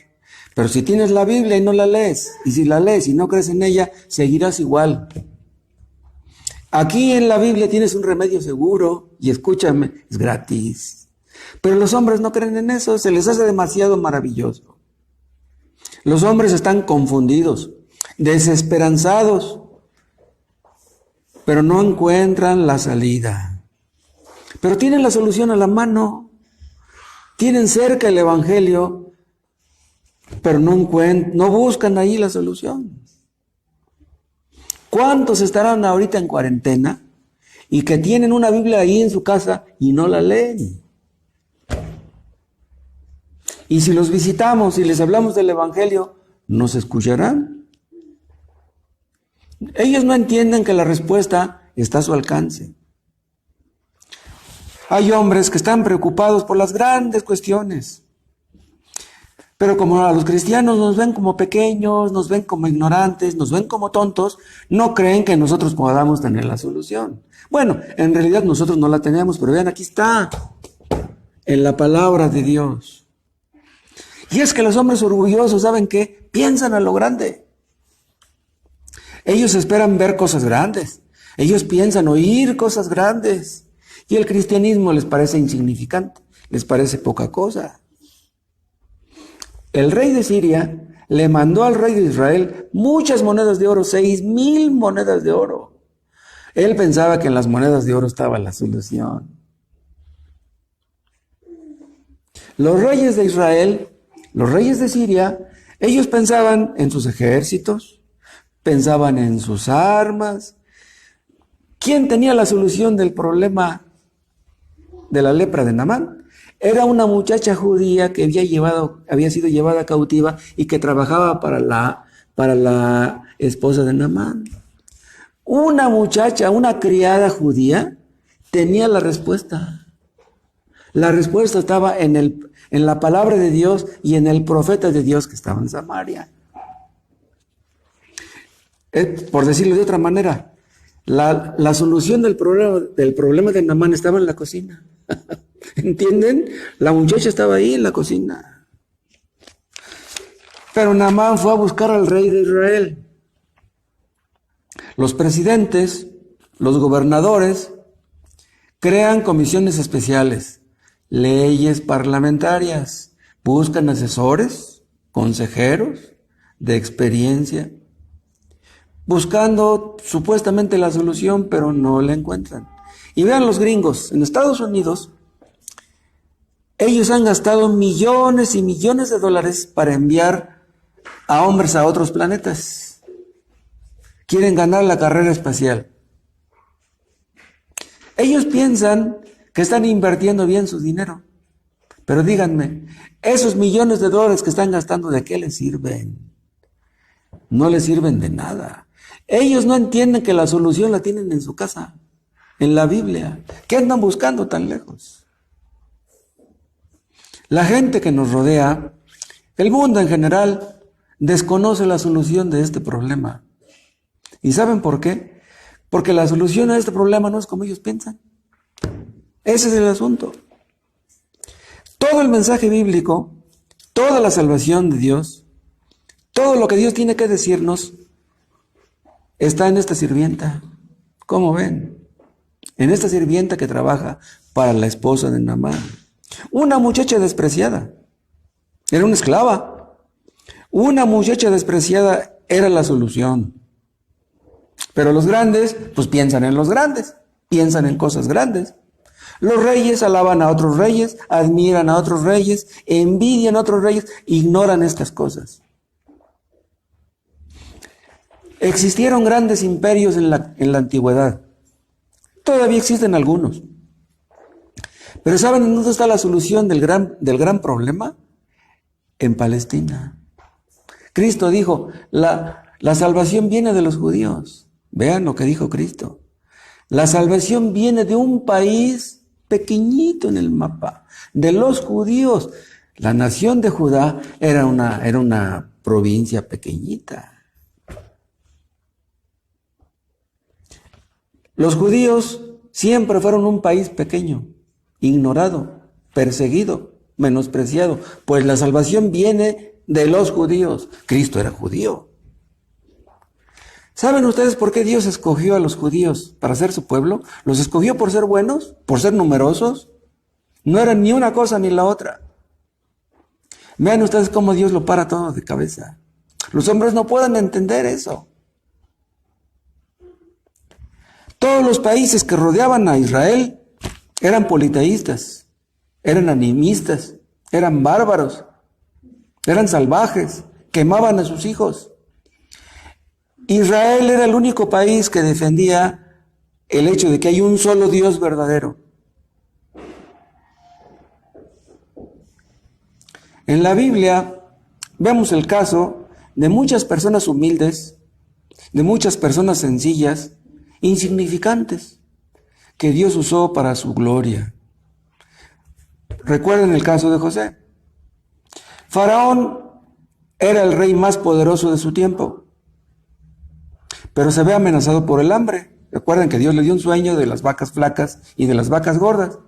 Pero si tienes la Biblia y no la lees, y si la lees y no crees en ella, seguirás igual. Aquí en la Biblia tienes un remedio seguro, y escúchame, es gratis. Pero los hombres no creen en eso, se les hace demasiado maravilloso. Los hombres están confundidos, desesperanzados, pero no encuentran la salida. Pero tienen la solución a la mano, tienen cerca el Evangelio, pero no buscan ahí la solución. ¿Cuántos estarán ahorita en cuarentena y que tienen una Biblia ahí en su casa y no la leen? Y si los visitamos y les hablamos del Evangelio, ¿nos escucharán? Ellos no entienden que la respuesta está a su alcance. Hay hombres que están preocupados por las grandes cuestiones. Pero como a los cristianos nos ven como pequeños, nos ven como ignorantes, nos ven como tontos, no creen que nosotros podamos tener la solución. Bueno, en realidad nosotros no la tenemos, pero vean, aquí está, en la palabra de Dios. Y es que los hombres orgullosos, ¿saben qué? Piensan a lo grande. Ellos esperan ver cosas grandes. Ellos piensan oír cosas grandes. Y el cristianismo les parece insignificante, les parece poca cosa. El rey de Siria le mandó al rey de Israel muchas monedas de oro, 6,000 monedas de oro. Él pensaba que en las monedas de oro estaba la solución. Los reyes de Israel, los reyes de Siria, ellos pensaban en sus ejércitos, pensaban en sus armas. ¿Quién tenía la solución del problema de la lepra de Naamán? Era una muchacha judía que había sido llevada cautiva y que trabajaba para la esposa de Naamán. Una muchacha, una criada judía, tenía la respuesta. La respuesta estaba en la palabra de Dios y en el profeta de Dios que estaba en Samaria. Por decirlo de otra manera, la solución del problema de Naamán estaba en la cocina. ¿Entienden? La muchacha estaba ahí en la cocina. Pero Naamán fue a buscar al rey de Israel. Los presidentes, los gobernadores, crean comisiones especiales, leyes parlamentarias, buscan asesores, consejeros de experiencia, buscando supuestamente la solución, pero no la encuentran. Y vean los gringos, en Estados Unidos, ellos han gastado millones y millones de dólares para enviar a hombres a otros planetas. Quieren ganar la carrera espacial. Ellos piensan que están invirtiendo bien su dinero. Pero díganme, esos millones de dólares que están gastando, ¿de qué les sirven? No les sirven de nada. Ellos no entienden que la solución la tienen en su casa, en la Biblia. ¿Qué andan buscando tan lejos? La gente que nos rodea, el mundo en general, desconoce la solución de este problema. ¿Y saben por qué? Porque la solución a este problema no es como ellos piensan. Ese es el asunto. Todo el mensaje bíblico, toda la salvación de Dios, todo lo que Dios tiene que decirnos, está en esta sirvienta. ¿Cómo ven? En esta sirvienta que trabaja para la esposa de Naamán. Una muchacha despreciada. Era una esclava. Una muchacha despreciada era la solución. Pero los grandes, pues piensan en los grandes, piensan en cosas grandes. Los reyes alaban a otros reyes, admiran a otros reyes, envidian a otros reyes, ignoran estas cosas. Existieron grandes imperios en la antigüedad. Todavía existen algunos. Pero ¿saben en dónde está la solución del gran problema? en Palestina. Cristo dijo, la salvación viene de los judíos. Vean lo que dijo Cristo. La salvación viene de un país pequeñito en el mapa, de los judíos. La nación de Judá era una provincia pequeñita. Los judíos siempre fueron un país pequeño, ignorado, perseguido, menospreciado, pues la salvación viene de los judíos. Cristo era judío. ¿Saben ustedes por qué Dios escogió a los judíos para ser su pueblo? ¿Los escogió por ser buenos? ¿Por ser numerosos? No eran ni una cosa ni la otra. Vean ustedes cómo Dios lo para todo de cabeza. Los hombres no pueden entender eso. Todos los países que rodeaban a Israel eran politeístas, eran animistas, eran bárbaros, eran salvajes, quemaban a sus hijos. Israel era el único país que defendía el hecho de que hay un solo Dios verdadero. En la Biblia vemos el caso de muchas personas humildes, de muchas personas sencillas, insignificantes, que Dios usó para su gloria. Recuerden el caso de José. Faraón era el rey más poderoso de su tiempo, pero se ve amenazado por el hambre. Recuerden que Dios le dio un sueño de las vacas flacas y de las vacas gordas.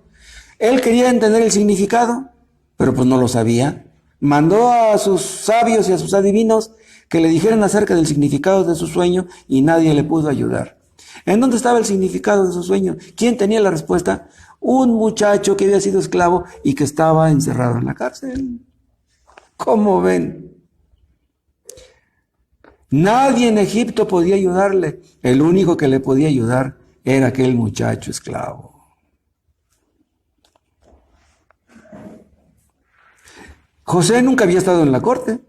Él quería entender el significado, pero pues no lo sabía. Mandó a sus sabios y a sus adivinos que le dijeran acerca del significado de su sueño y nadie le pudo ayudar. ¿En dónde estaba el significado de su sueño? ¿Quién tenía la respuesta? Un muchacho que había sido esclavo y que estaba encerrado en la cárcel. ¿Cómo ven? Nadie en Egipto podía ayudarle. El único que le podía ayudar era aquel muchacho esclavo. José nunca había estado en la corte.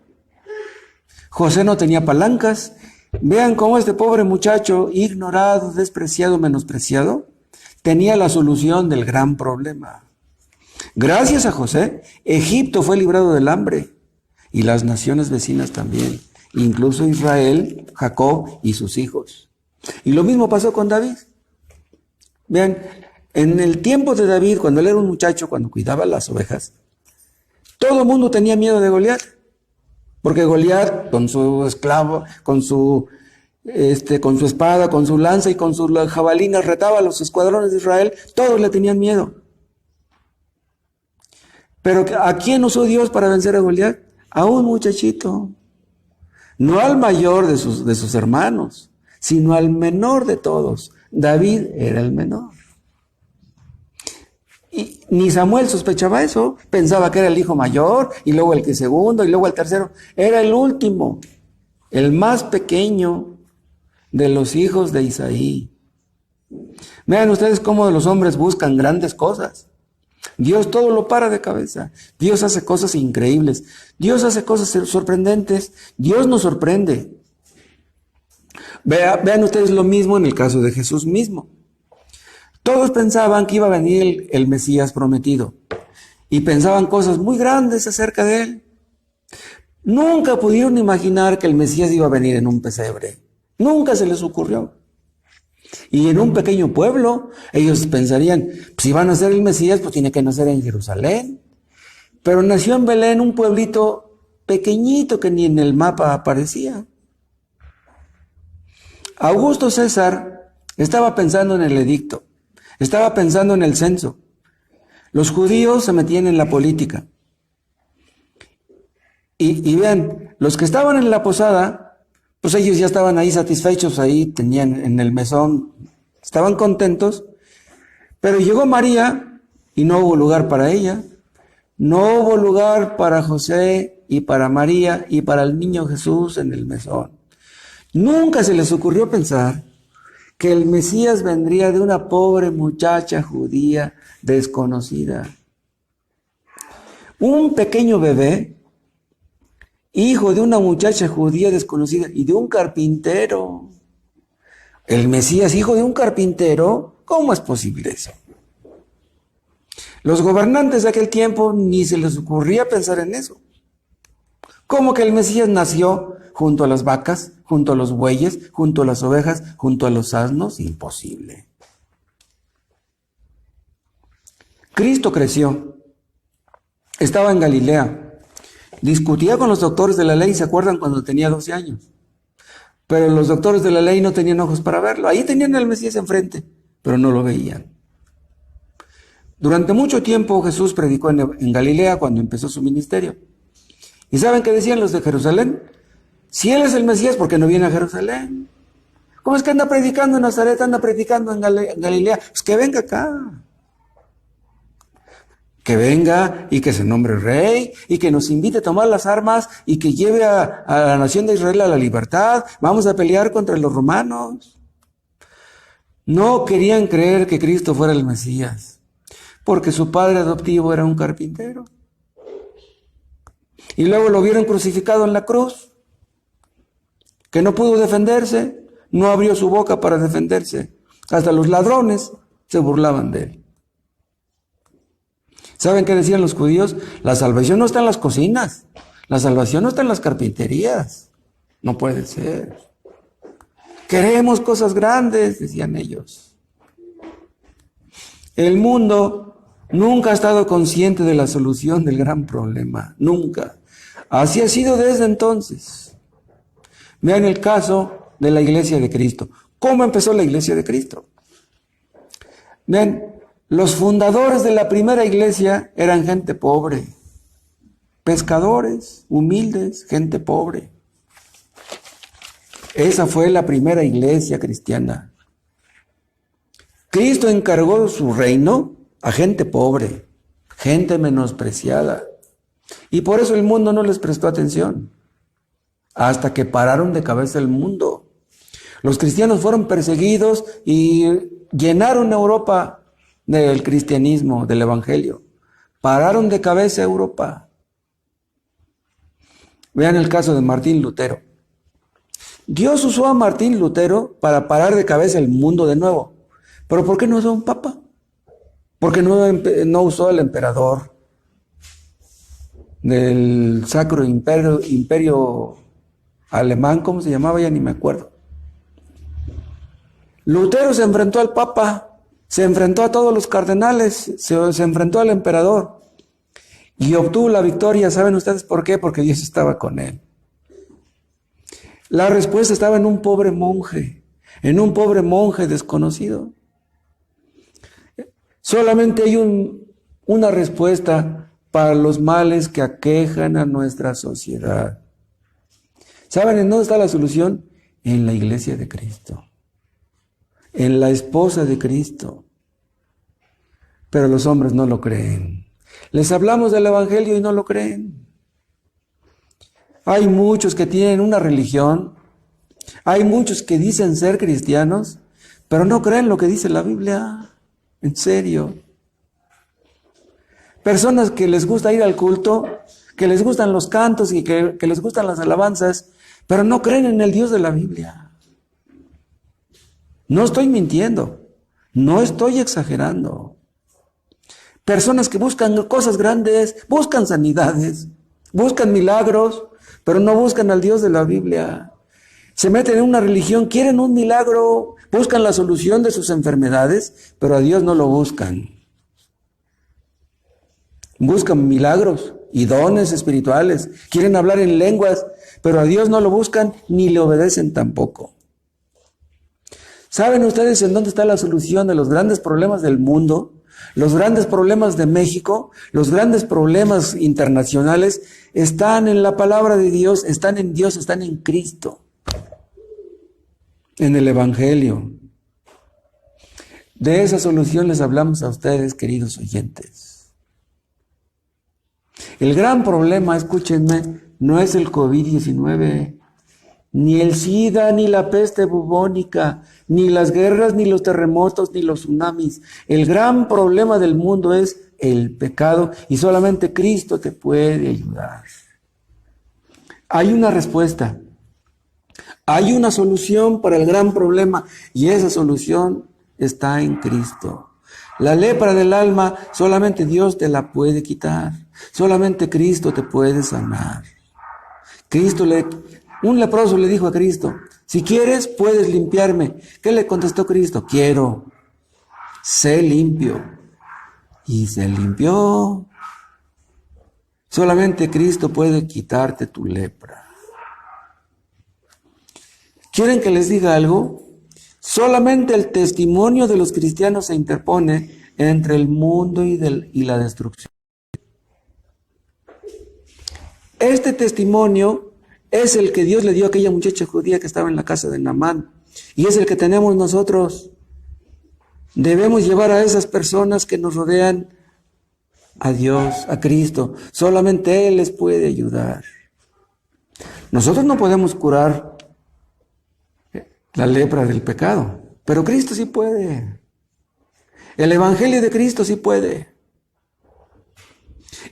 José no tenía palancas. Vean cómo este pobre muchacho, ignorado, despreciado, menospreciado, tenía la solución del gran problema. Gracias a José, Egipto fue librado del hambre y las naciones vecinas también, incluso Israel, Jacob y sus hijos. Y lo mismo pasó con David. Vean, en el tiempo de David, cuando él era un muchacho, cuando cuidaba las ovejas, todo el mundo tenía miedo de Goliat, porque Goliat, con su esclavo, con su espada, con su lanza y con sus jabalinas, retaba a los escuadrones de Israel, todos le tenían miedo. Pero ¿a quién usó Dios para vencer a Goliat? A un muchachito, no al mayor de sus hermanos, sino al menor de todos. David era el menor. Y ni Samuel sospechaba eso, pensaba que era el hijo mayor, y luego el que segundo, y luego el tercero. Era el último, el más pequeño de los hijos de Isaí. Vean ustedes cómo los hombres buscan grandes cosas. Dios todo lo para de cabeza. Dios hace cosas increíbles. Dios hace cosas sorprendentes. Dios nos sorprende. Vean ustedes lo mismo en el caso de Jesús mismo. Todos pensaban que iba a venir el Mesías prometido y pensaban cosas muy grandes acerca de él. Nunca pudieron imaginar que el Mesías iba a venir en un pesebre. Nunca se les ocurrió. Y en un pequeño pueblo, ellos pensarían, si van a nacer el Mesías, pues tiene que nacer en Jerusalén. Pero nació en Belén, un pueblito pequeñito que ni en el mapa aparecía. Augusto César estaba pensando en el edicto, estaba pensando en el censo. Los judíos se metían en la política. Y vean, los que estaban en la posada, pues ellos ya estaban ahí satisfechos, ahí tenían en el mesón, estaban contentos, pero llegó María y no hubo lugar para ella, no hubo lugar para José y para María y para el niño Jesús en el mesón. Nunca se les ocurrió pensar que el Mesías vendría de una pobre muchacha judía desconocida. Un pequeño bebé, hijo de una muchacha judía desconocida y de un carpintero. El Mesías, hijo de un carpintero, ¿cómo es posible eso? Los gobernantes de aquel tiempo ni se les ocurría pensar en eso. ¿Cómo que el Mesías nació junto a las vacas, junto a los bueyes, junto a las ovejas, junto a los asnos? Imposible. Cristo creció. Estaba en Galilea. Discutía con los doctores de la ley, ¿se acuerdan cuando tenía 12 años? Pero los doctores de la ley no tenían ojos para verlo. Ahí tenían al Mesías enfrente, pero no lo veían. Durante mucho tiempo Jesús predicó en Galilea cuando empezó su ministerio. ¿Y saben qué decían los de Jerusalén? Si Él es el Mesías, ¿por qué no viene a Jerusalén? ¿Cómo es que anda predicando en Nazaret, anda predicando en Galilea? Pues que venga acá. Que venga y que se nombre rey y que nos invite a tomar las armas y que lleve a la nación de Israel a la libertad. Vamos a pelear contra los romanos. No querían creer que Cristo fuera el Mesías, porque su padre adoptivo era un carpintero. Y luego lo vieron crucificado en la cruz, que no pudo defenderse, no abrió su boca para defenderse. Hasta los ladrones se burlaban de él. ¿Saben qué decían los judíos? La salvación no está en las cocinas, la salvación no está en las carpinterías. No puede ser. Queremos cosas grandes, decían ellos. El mundo nunca ha estado consciente de la solución del gran problema, nunca. Así ha sido desde entonces. Vean el caso de la Iglesia de Cristo. ¿Cómo empezó la Iglesia de Cristo? Vean, los fundadores de la primera iglesia eran gente pobre, pescadores, humildes, gente pobre. Esa fue la primera iglesia cristiana. Cristo encargó su reino a gente pobre, gente menospreciada. Y por eso el mundo no les prestó atención, hasta que pararon de cabeza el mundo. Los cristianos fueron perseguidos y llenaron Europa del cristianismo, del evangelio. Pararon de cabeza Europa. Vean el caso de Martín Lutero. Dios usó a Martín Lutero para parar de cabeza el mundo de nuevo. ¿Pero por qué no usó un papa? ¿Por qué no usó al emperador del Sacro Imperio Alemán? ¿Cómo se llamaba? Ya ni me acuerdo. Lutero se enfrentó al papa, se enfrentó a todos los cardenales, se enfrentó al emperador y obtuvo la victoria. ¿Saben ustedes por qué? Porque Dios estaba con él. La respuesta estaba en un pobre monje desconocido. Solamente hay una respuesta para los males que aquejan a nuestra sociedad. ¿Saben en dónde está la solución? En la iglesia de Cristo, en la esposa de Cristo. Pero los hombres no lo creen. Les hablamos del evangelio y no lo creen. Hay muchos que tienen una religión, hay muchos que dicen ser cristianos, pero no creen lo que dice la Biblia. En serio. Personas que les gusta ir al culto, que les gustan los cantos y que les gustan las alabanzas, pero no creen en el Dios de la Biblia. No estoy mintiendo, no estoy exagerando. Personas que buscan cosas grandes, buscan sanidades, buscan milagros, pero no buscan al Dios de la Biblia. Se meten en una religión, quieren un milagro, buscan la solución de sus enfermedades, pero a Dios no lo buscan. Buscan milagros y dones espirituales, quieren hablar en lenguas, pero a Dios no lo buscan ni le obedecen tampoco. ¿Saben ustedes en dónde está la solución de los grandes problemas del mundo? Los grandes problemas de México, los grandes problemas internacionales están en la palabra de Dios, están en Dios, están en Cristo, en el evangelio. De esa solución les hablamos a ustedes, queridos oyentes. El gran problema, escúchenme, no es el COVID-19, ni el SIDA, ni la peste bubónica, ni las guerras, ni los terremotos, ni los tsunamis. El gran problema del mundo es el pecado y solamente Cristo te puede ayudar. Hay una respuesta, hay una solución para el gran problema y esa solución está en Cristo. La lepra del alma solamente Dios te la puede quitar, solamente Cristo te puede sanar. Un leproso le dijo a Cristo, si quieres, puedes limpiarme. ¿Qué le contestó Cristo? Quiero, sé limpio. Y se limpió. Solamente Cristo puede quitarte tu lepra. ¿Quieren que les diga algo? Solamente el testimonio de los cristianos se interpone entre el mundo y la destrucción. Este testimonio es el que Dios le dio a aquella muchacha judía que estaba en la casa de Naamán. Y es el que tenemos nosotros. Debemos llevar a esas personas que nos rodean a Dios, a Cristo. Solamente Él les puede ayudar. Nosotros no podemos curar la lepra del pecado, pero Cristo sí puede. El Evangelio de Cristo sí puede.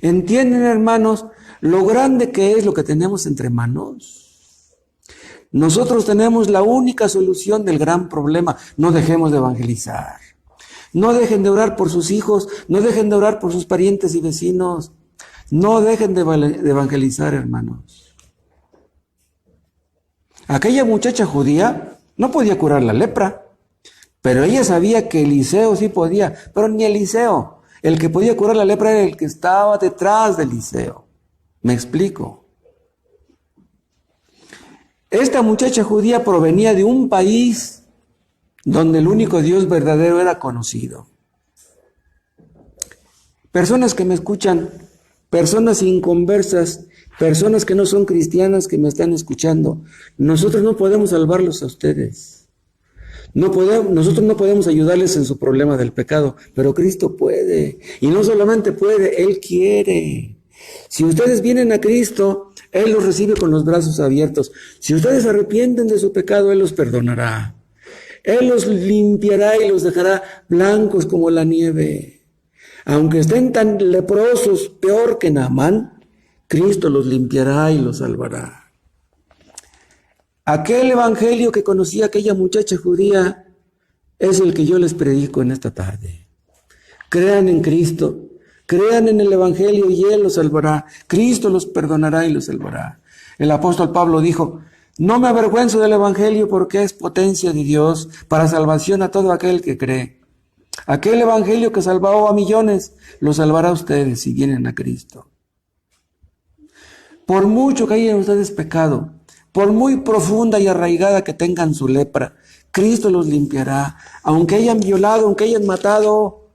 ¿Entienden, hermanos, lo grande que es lo que tenemos entre manos? Nosotros tenemos la única solución del gran problema. No dejemos de evangelizar. No dejen de orar por sus hijos, no dejen de orar por sus parientes y vecinos. No dejen de evangelizar, hermanos. Aquella muchacha judía no podía curar la lepra, pero ella sabía que Eliseo sí podía, pero ni Eliseo. El que podía curar la lepra era el que estaba detrás de Eliseo. ¿Me explico? Esta muchacha judía provenía de un país donde el único Dios verdadero era conocido. Personas que me escuchan, personas inconversas, personas que no son cristianas que me están escuchando, nosotros no podemos salvarlos a ustedes. Nosotros no podemos ayudarles en su problema del pecado, pero Cristo puede. Y no solamente puede, Él quiere. Si ustedes vienen a Cristo, Él los recibe con los brazos abiertos. Si ustedes se arrepienten de su pecado, Él los perdonará. Él los limpiará y los dejará blancos como la nieve. Aunque estén tan leprosos, peor que Naamán, Cristo los limpiará y los salvará. Aquel evangelio que conocía aquella muchacha judía es el que yo les predico en esta tarde. Crean en Cristo, crean en el evangelio y Él los salvará. Cristo los perdonará y los salvará. El apóstol Pablo dijo, no me avergüenzo del evangelio porque es potencia de Dios para salvación a todo aquel que cree. Aquel evangelio que salvó a millones, lo salvará a ustedes si vienen a Cristo. Por mucho que hayan ustedes pecado, por muy profunda y arraigada que tengan su lepra, Cristo los limpiará. Aunque hayan violado, aunque hayan matado,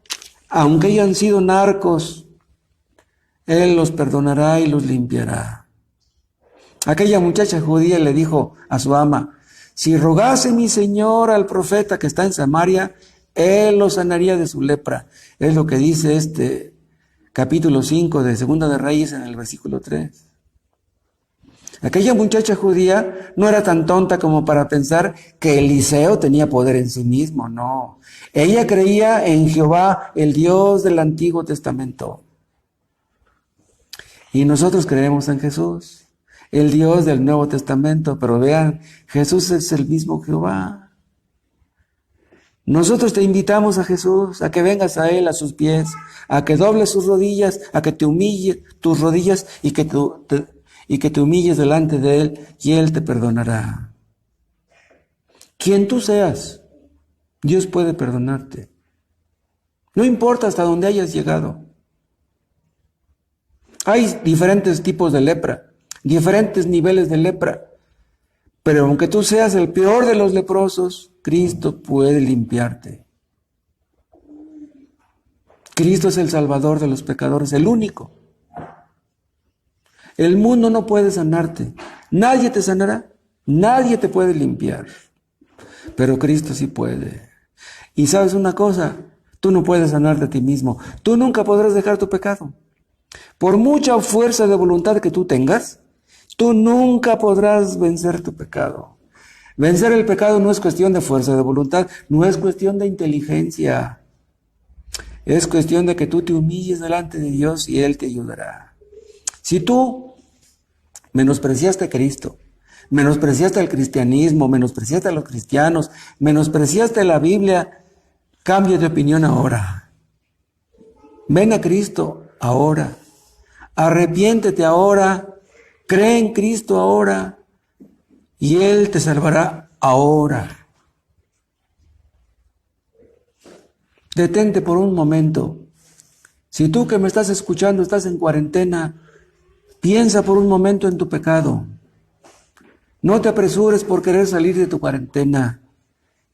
aunque hayan sido narcos, Él los perdonará y los limpiará. Aquella muchacha judía le dijo a su ama, si rogase mi señor al profeta que está en Samaria, Él lo sanaría de su lepra. Es lo que dice este capítulo 5 de Segunda de Reyes en el versículo 3. Aquella muchacha judía no era tan tonta como para pensar que Eliseo tenía poder en sí mismo, no. Ella creía en Jehová, el Dios del Antiguo Testamento. Y nosotros creemos en Jesús, el Dios del Nuevo Testamento, pero vean, Jesús es el mismo Jehová. Nosotros te invitamos a Jesús, a que vengas a Él, a sus pies, a que dobles sus rodillas, a que te humille tus rodillas y que te humilles delante de Él y Él te perdonará. Quien tú seas, Dios puede perdonarte. No importa hasta dónde hayas llegado. Hay diferentes tipos de lepra, diferentes niveles de lepra. Pero aunque tú seas el peor de los leprosos, Cristo puede limpiarte. Cristo es el Salvador de los pecadores, el único. El mundo no puede sanarte. Nadie te sanará. Nadie te puede limpiar. Pero Cristo sí puede. Y sabes una cosa, tú no puedes sanarte a ti mismo. Tú nunca podrás dejar tu pecado. Por mucha fuerza de voluntad que tú tengas, tú nunca podrás vencer tu pecado. Vencer el pecado no es cuestión de fuerza de voluntad, no es cuestión de inteligencia. Es cuestión de que tú te humilles delante de Dios y Él te ayudará. Si tú menospreciaste a Cristo, menospreciaste el cristianismo, menospreciaste a los cristianos, menospreciaste la Biblia, cambia de opinión ahora. Ven a Cristo ahora. Arrepiéntete ahora. Cree en Cristo ahora y Él te salvará ahora. Detente por un momento. Si tú que me estás escuchando estás en cuarentena, piensa por un momento en tu pecado. No te apresures por querer salir de tu cuarentena.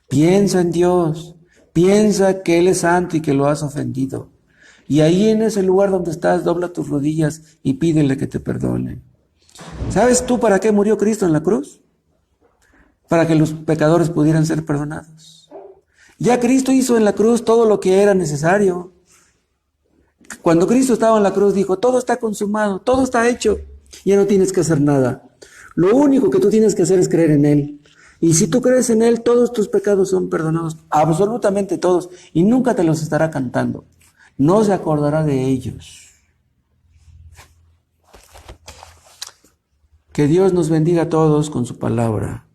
Piensa en Dios. Piensa que Él es santo y que lo has ofendido. Y ahí en ese lugar donde estás, dobla tus rodillas y pídele que te perdone. ¿Sabes tú para qué murió Cristo en la cruz? Para que los pecadores pudieran ser perdonados. Ya Cristo hizo en la cruz todo lo que era necesario. Cuando Cristo estaba en la cruz dijo, todo está consumado, todo está hecho, ya no tienes que hacer nada. Lo único que tú tienes que hacer es creer en Él. Y si tú crees en Él, todos tus pecados son perdonados, absolutamente todos, y nunca te los estará cantando. No se acordará de ellos. Que Dios nos bendiga a todos con su palabra.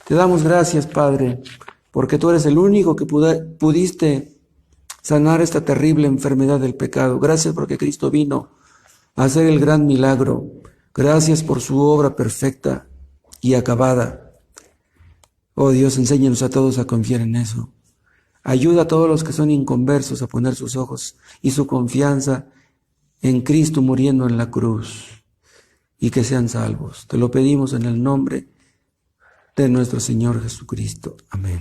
Te damos gracias, Padre, porque tú eres el único que pudiste sanar esta terrible enfermedad del pecado. Gracias porque Cristo vino a hacer el gran milagro. Gracias por su obra perfecta y acabada. Oh Dios, enséñanos a todos a confiar en eso. Ayuda a todos los que son inconversos a poner sus ojos y su confianza en Cristo muriendo en la cruz y que sean salvos. Te lo pedimos en el nombre de nuestro Señor Jesucristo. Amén.